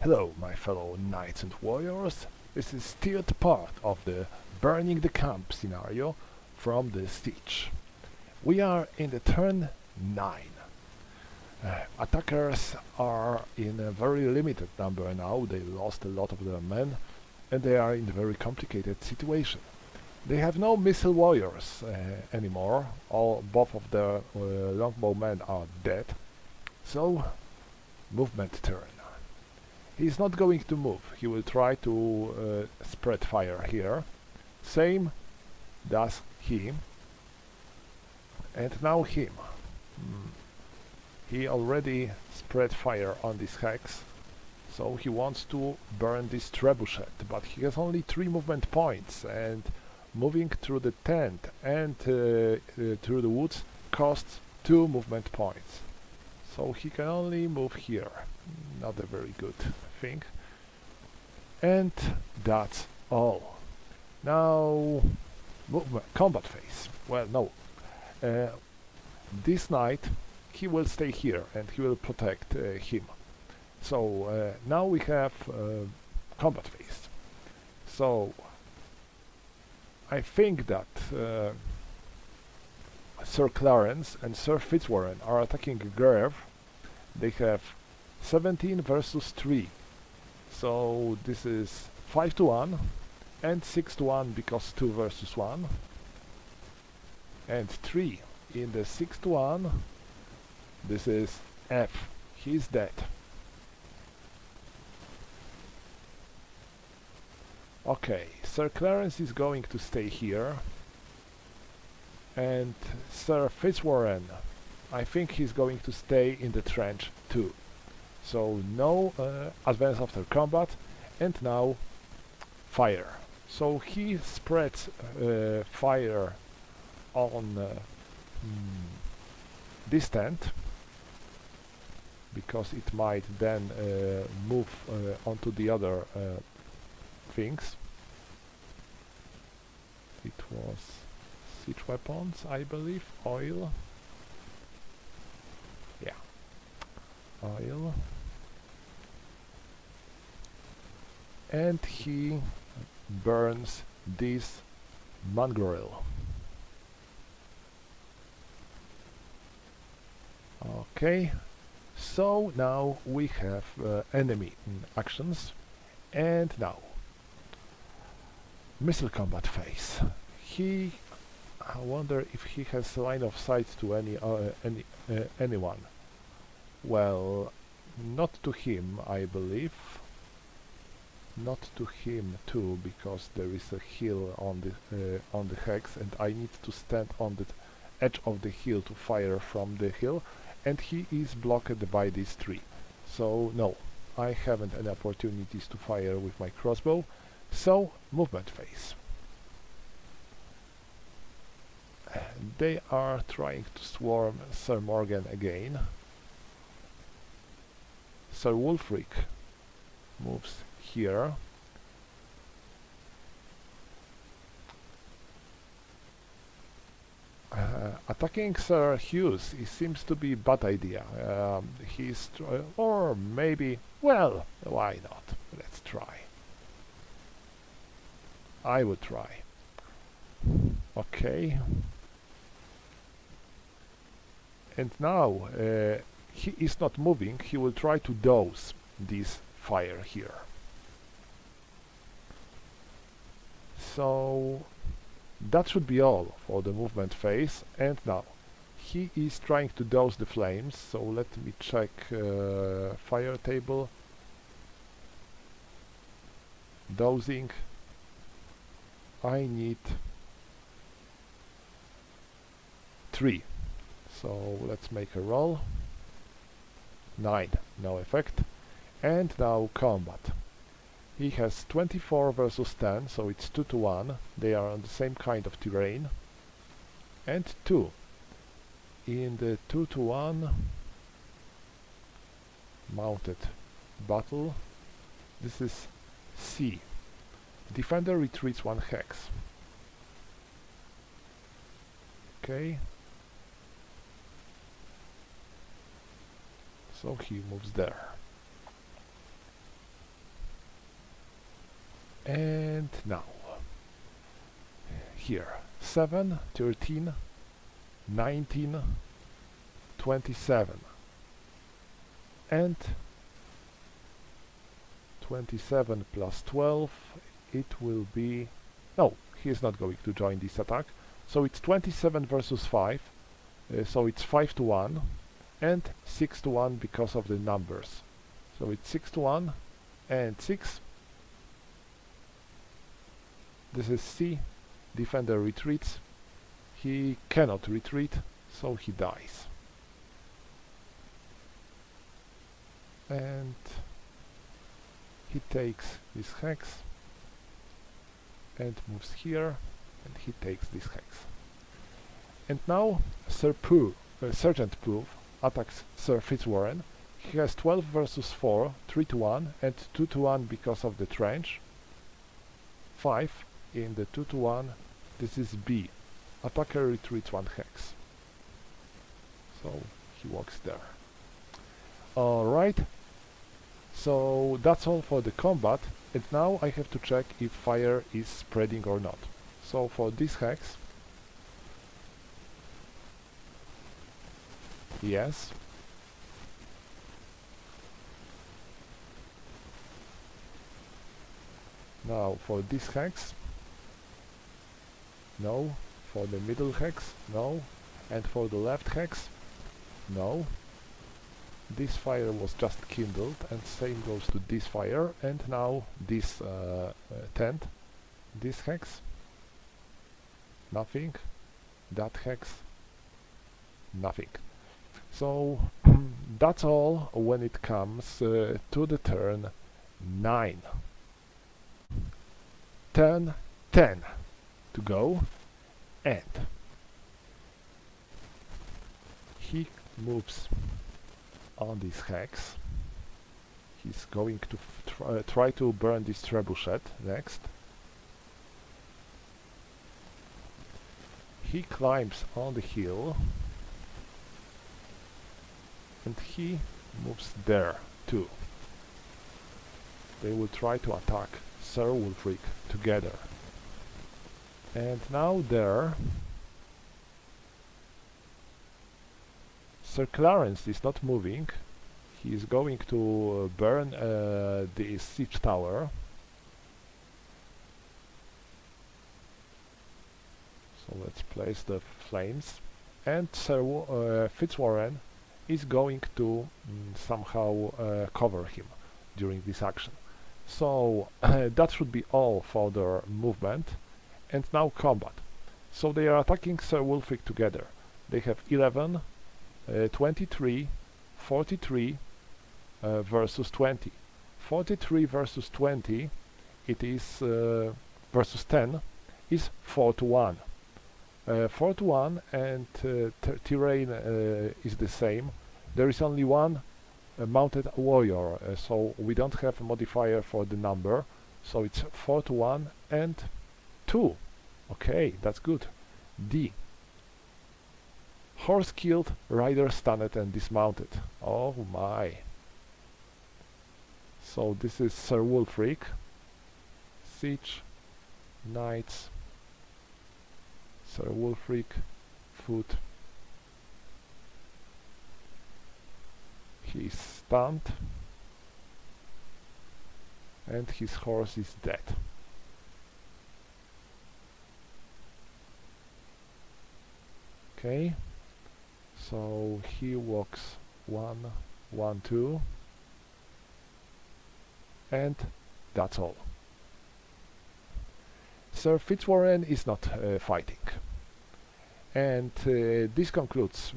Hello, my fellow knights and warriors. This is third part of the burning the camp scenario from the siege. We are in the turn 9. Attackers are in a very limited number now. They lost a lot of their men and they are in a very complicated situation. They have no missile warriors anymore. Both of the longbowmen are dead. So, movement turn. He's not going to move. He will try to spread fire here. Same does him. And now him. He already spread fire on this hex. So he wants to burn this trebuchet. But he has only 3 movement points. And moving through the tent and through the woods costs 2 movement points. So he can only move here. Not a very good thing. And that's all. Now, combat phase. Well, no. This knight, he will stay here and he will protect him. So now we have combat phase. So I think that Sir Clarence and Sir Fitzwarren are attacking Greve. They have 17 versus 3. So this is 5 to 1 and 6 to 1 because 2 versus 1. And 3 in the 6 to 1. This is F. He's dead. Okay, Sir Clarence is going to stay here. And Sir Fitzwarren, I think he's going to stay in the trench too. So no advance after combat, and now fire. So he spreads fire on this tent, because it might then move onto the other things. It was siege weapons, I believe, oil. Yeah, oil. And he burns this mongrel. Okay, so now we have enemy actions, and now missile combat phase. I wonder if he has line of sight to anyone. Well, not to him, I believe. Not to him too, because there is a hill on the hex, and I need to stand on the edge of the hill to fire from the hill, and he is blocked by this tree. So no, I haven't any opportunities to fire with my crossbow. So movement phase. They are trying to swarm Sir Morgan again. Sir Wulfric moves here. Attacking Sir Hughes, it seems to be a bad idea. Or maybe, well, why not? Let's try. I will try. Okay. And now he is not moving. He will try to douse this fire here. So that should be all for the movement phase. And now he is trying to douse the flames. So let me check fire table. Dosing. I need 3. So let's make a roll. 9, no effect. And now combat. He has 24 versus 10, so it's 2 to 1. They are on the same kind of terrain. And 2. In the 2 to 1 mounted battle, this is C. Defender retreats 1 hex. Okay. So he moves there. And now, here, 7, 13, 19, 27, and 27 plus 12, it will be... No, he is not going to join this attack. So it's 27 versus 5, so it's 5 to 1, and 6 to 1 because of the numbers. So it's 6 to 1, and 6. This is C. Defender retreats. He cannot retreat, so he dies. And he takes this hex and moves here, and he takes this hex. And now Sergeant Pooh attacks Sir Fitzwarren. He has 12 versus 4, 3 to 1, and 2 to 1 because of the trench. 5 in the 2 to 1. This is B. Attacker retreats 1 hex. So he walks there. Alright. So that's all for the combat, and now I have to check if fire is spreading or not. So for this hex, yes. Now for this hex, no. For the middle hex, no. And for the left hex, no. This fire was just kindled, and same goes to this fire, and now this tent, this hex, nothing, that hex, nothing. So that's all when it comes to the turn 9. Turn 10 to go, and he moves on this hex. He's going to try to burn this trebuchet next. He climbs on the hill, and he moves there too. They will try to attack Sir Wulfric together. And now there, Sir Clarence is not moving. He is going to burn the siege tower. So let's place the flames. And Sir Fitzwarren is going to somehow cover him during this action. So that should be all for their movement. And now combat. So they are attacking Sir Wulfric together. They have 11, 23, 43 versus 20. 43 versus 20, it is versus 10 is 4 to 1. 4 to 1, and terrain is the same. There is only one mounted warrior, so we don't have a modifier for the number. So it's 4 to 1 and 2. Okay, that's good. D. Horse killed, rider stunned and dismounted. Oh my. So this is Sir Wulfric. Siege, knights, Sir Wulfric, foot. He is stunned, and his horse is dead. Okay, so he walks 1, 1, 2, and that's all. Sir Fitzwarren is not fighting. And this concludes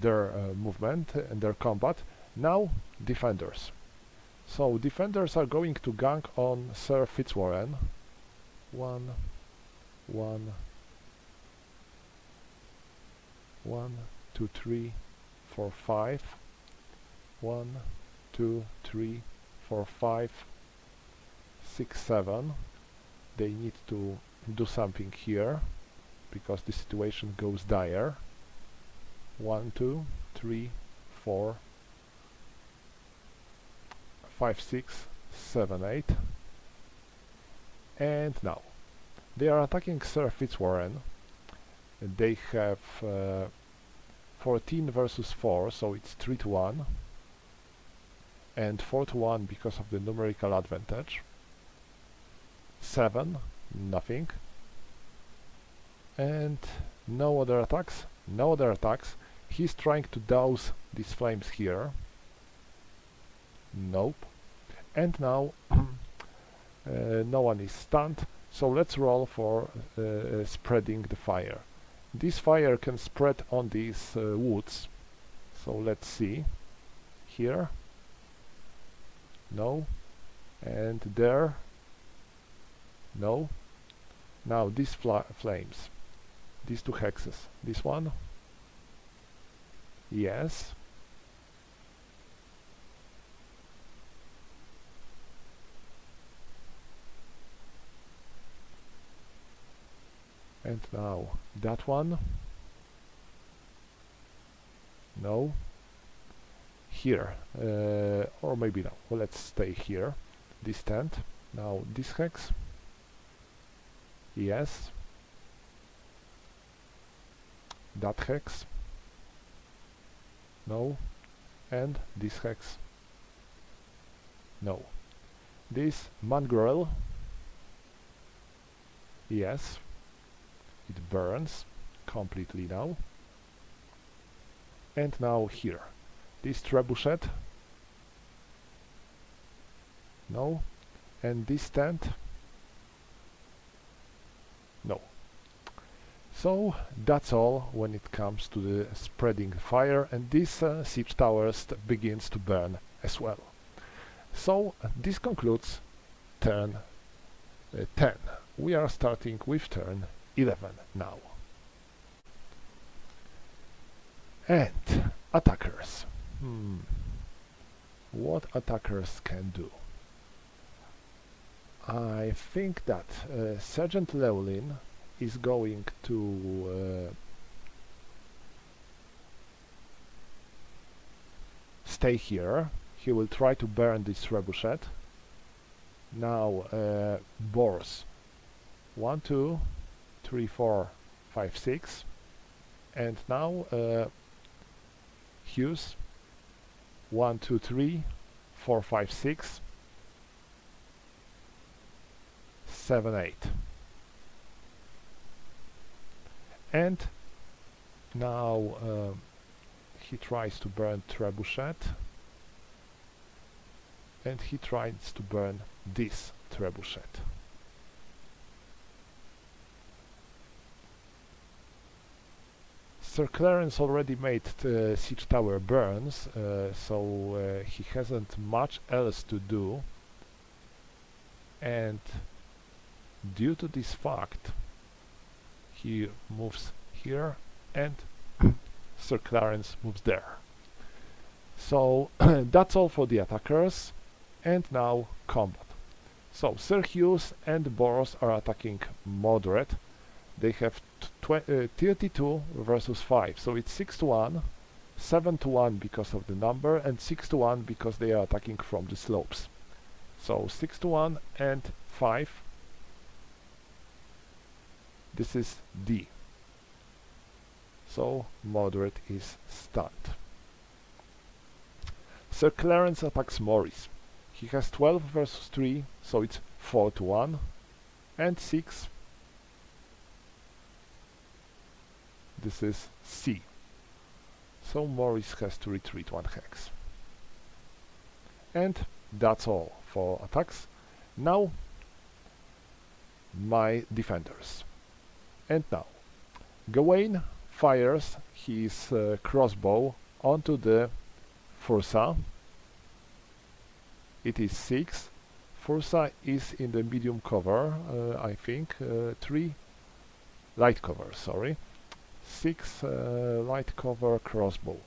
their movement and their combat. Now, defenders. So, defenders are going to gang on Sir Fitzwarren. 1, 1, 1, 2, 3, 4, 5. 1, 2, 3, 4, 5, 6, 7. They need to do something here, because the situation goes dire. 1, 2, 3, 4, 5, 6, 7, 8. And now, they are attacking Sir Fitzwarren. They have 14 versus 4, so it's 3 to 1. And 4 to 1 because of the numerical advantage. 7, nothing. And no other attacks, no other attacks. He's trying to douse these flames here. Nope. And now no one is stunned, so let's roll for spreading the fire. This fire can spread on these woods, so let's see. Here. No. And there. No. Now these flames. These two hexes. This one. Yes. And now that one. No. Here. Or maybe no. Well, let's stay here. This tent. Now this hex. Yes. That hex. No. And this hex. No. This mongrel. Yes. It burns completely now. And now here. This trebuchet. No. And this tent. No. So that's all when it comes to the spreading fire, and this siege tower begins to burn as well. So this concludes turn 10. We are starting with turn 11 now. And attackers. What attackers can do? I think that Sergeant Llewellyn is going to stay here. He will try to burn this trebuchet. Now Boars. 1, 2, 3, 4, 5, 6. And now Hughes. 1, 2, 3, 4, 5, 6, 7, 8. And now he tries to burn trebuchet, and he tries to burn this trebuchet. Sir Clarence already made the siege tower burns, so he hasn't much else to do, and due to this fact he moves here and Sir Clarence moves there. So that's all for the attackers, and now combat. So Sir Hughes and Boros are attacking moderate. They have 32 versus 5, so it's 6 to 1, 7 to 1 because of the number, and 6 to 1 because they are attacking from the slopes. So 6 to 1 and 5. This is D. So moderate is stunned. Sir Clarence attacks Morris. He has 12 versus 3, so it's 4 to 1, and 6. This is C. So Morris has to retreat 1 hex. And that's all for attacks. Now my defenders. And now Gawain fires his crossbow onto the Fursa. It is 6. Fursa is in the medium cover, I think. 3 light cover, sorry. 6 light cover crossbow.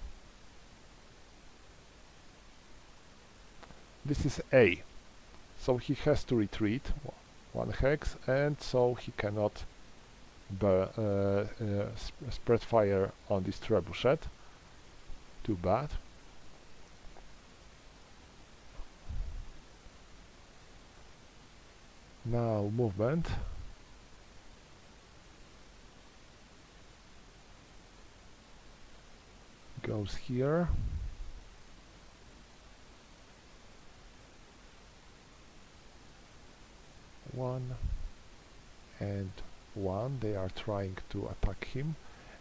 This is A. So he has to retreat 1 hex, and so he cannot spread fire on this trebuchet. Too bad. Now movement. Goes here. One and one. They are trying to attack him.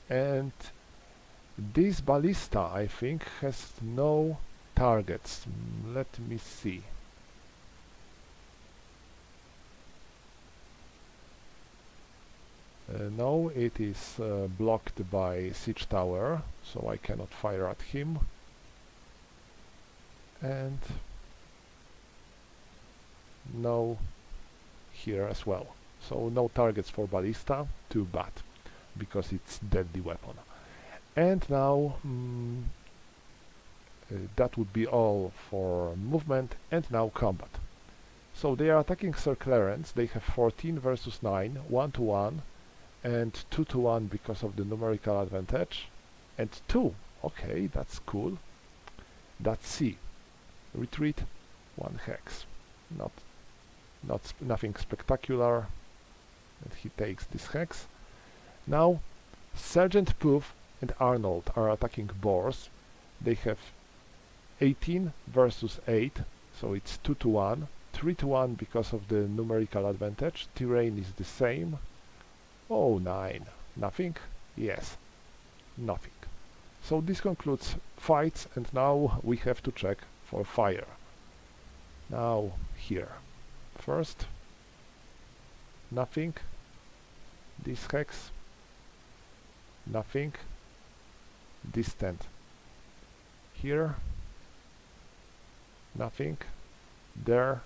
And this ballista, I think, has no targets. Let me see. No, it is blocked by siege tower, so I cannot fire at him. And no here as well. So no targets for ballista, too bad, because it's deadly weapon. And now that would be all for movement, and now combat. So they are attacking Sir Clarence. They have 14 versus 9, 1 to 1, and 2 to 1 because of the numerical advantage, and 2. Okay, that's cool. That's C. Retreat, 1 hex. Nothing spectacular, and he takes this hex. Now Sergeant Puff and Arnold are attacking boars. They have 18 versus 8, so it's 2 to 1, 3 to 1 because of the numerical advantage. Terrain is the same. Oh, 9. Nothing? Yes, nothing. So this concludes fights, and now we have to check for fire. Now here. First, nothing. This hex, nothing. Distant. Here, nothing. There,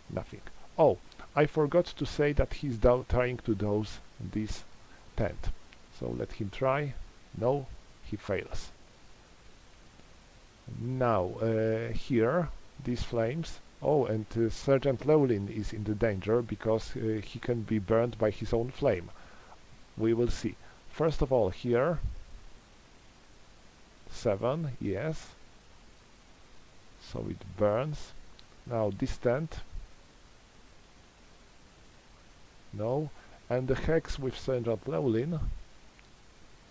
nothing. Oh, I forgot to say that he's trying to dose this tent. So let him try. No, he fails. Now, here, these flames. Oh, and Sergeant Llewellyn is in the danger because he can be burned by his own flame. We will see. First of all, here, 7, yes. So it burns. Now distant. No. And the hex with Sergeant Llewellyn.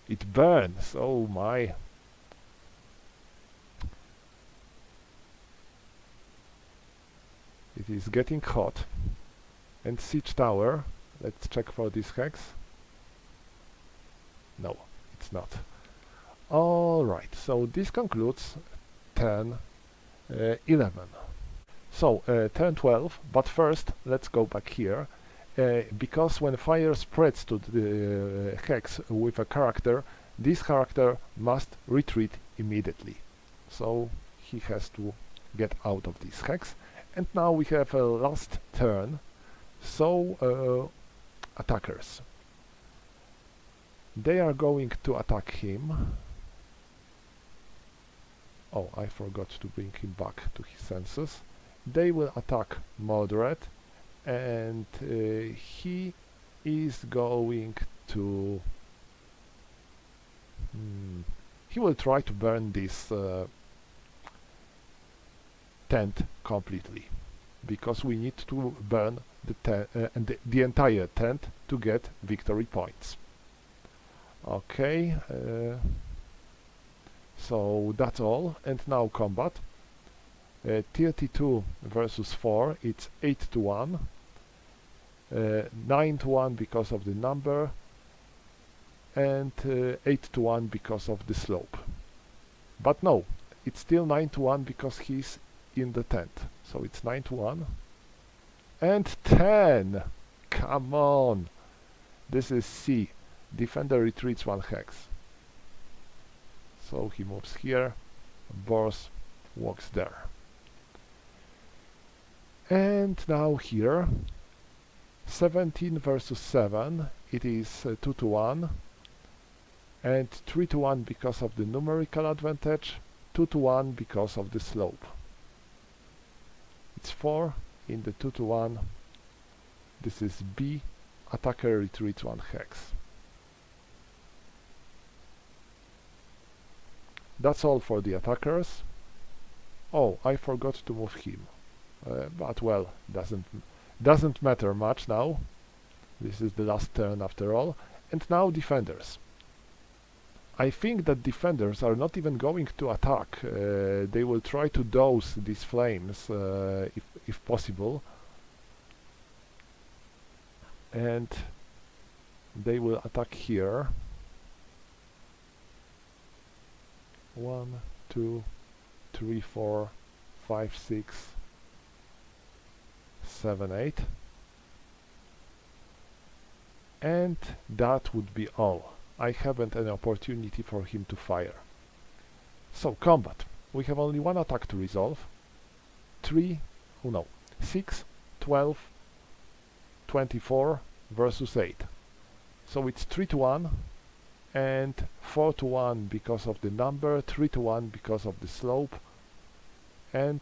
It burns. Oh my. It is getting hot. And siege tower. Let's check for this hex. No, it's not. Alright, so this concludes turn 11. So, turn 12, but first let's go back here. Because when fire spreads to the hex with a character, this character must retreat immediately. So he has to get out of this hex. And now we have a last turn. So, attackers. They are going to attack him. Oh, I forgot to bring him back to his senses. They will attack moderate, and he is going to... he will try to burn this tent completely, because we need to burn the entire tent to get victory points. Okay, so that's all, and now combat. 32 versus 4, it's 8 to 1, 9 to 1 because of the number, and 8 to 1 because of the slope. But no, it's still 9 to 1 because he's in the tent. So it's 9 to 1. And 10! Come on! This is C. Defender retreats 1 hex. So he moves here. Boss walks there. And now here. 17 versus 7. It is 2 to 1. And 3 to 1 because of the numerical advantage. 2 to 1 because of the slope. It's 4 in the 2 to 1. This is B. Attacker retreats 1 hex. That's all for the attackers. Oh, I forgot to move him. but well, doesn't matter much now. This is the last turn after all. And now defenders. I think that defenders are not even going to attack. They will try to douse these flames if possible. And they will attack here. 1, 2, 3, 4, 5, 6, 7, 8. And that would be all. I haven't an opportunity for him to fire. So, combat. We have only one attack to resolve. 6, 12, 24 versus 8. So it's 3 to 1 and 4 to 1 because of the number, 3 to 1 because of the slope, and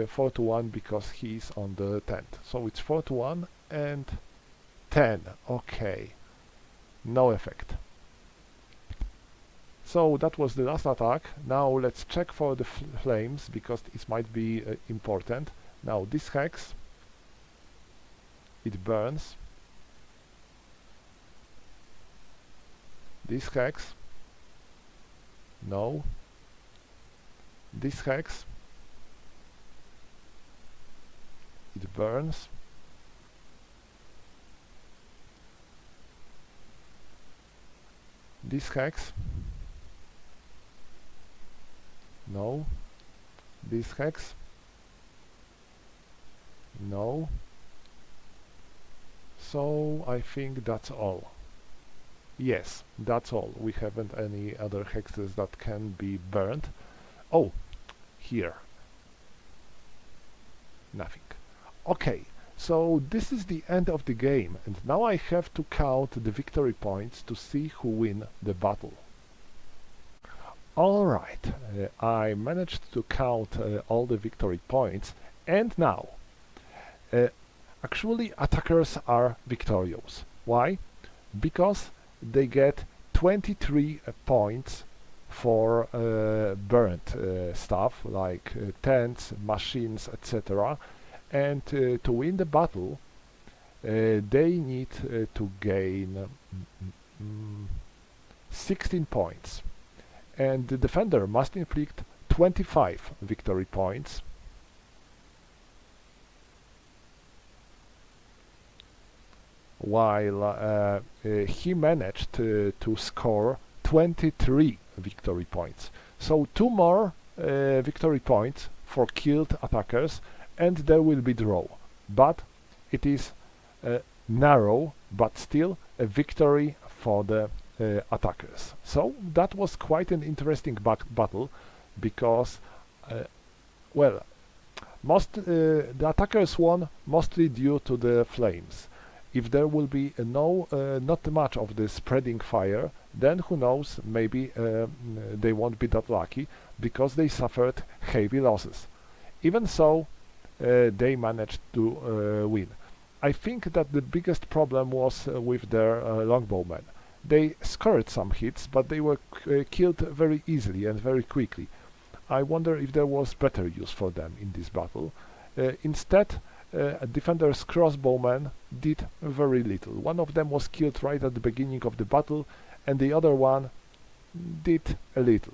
4 to 1 because he's on the tent. So it's 4 to 1 and 10. Okay. No effect. So that was the last attack. Now let's check for the flames because it might be important. Now this hex, it burns. This hex, no. This hex, it burns. This hex, no. This hex, no. So I think that's all. Yes, that's all. We haven't any other hexes that can be burned. Oh, here. Nothing. Okay, so this is the end of the game, and now I have to count the victory points to see who win the battle. Alright, I managed to count all the victory points, and now actually attackers are victorious. Why? Because they get 23 points for burnt stuff like tents, machines, etc. And to win the battle they need to gain 16 points. And the defender must inflict 25 victory points. While he managed to score 23 victory points. So 2 more victory points for killed attackers and there will be draw. But it is narrow, but still a victory for the attackers. So that was quite an interesting battle because, well, the attackers won mostly due to the flames. If there will be not much of the spreading fire, then who knows, maybe they won't be that lucky because they suffered heavy losses. Even so, they managed to win. I think that the biggest problem was with their longbowmen. They scored some hits, but they were killed very easily and very quickly. I wonder if there was better use for them in this battle. Instead, a defender's crossbowmen did very little. One of them was killed right at the beginning of the battle, and the other one did a little.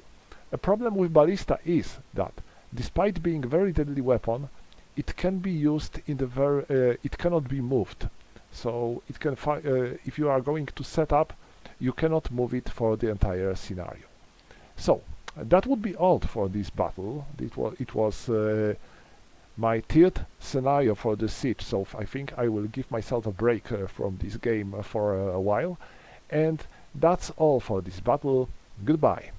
A problem with ballista is that, despite being a very deadly weapon, it can be used in the it cannot be moved. So it can if you are going to set up, you cannot move it for the entire scenario. So that would be all for this battle. It was my third scenario for the siege, so I think I will give myself a break from this game for a while. And that's all for this battle. Goodbye.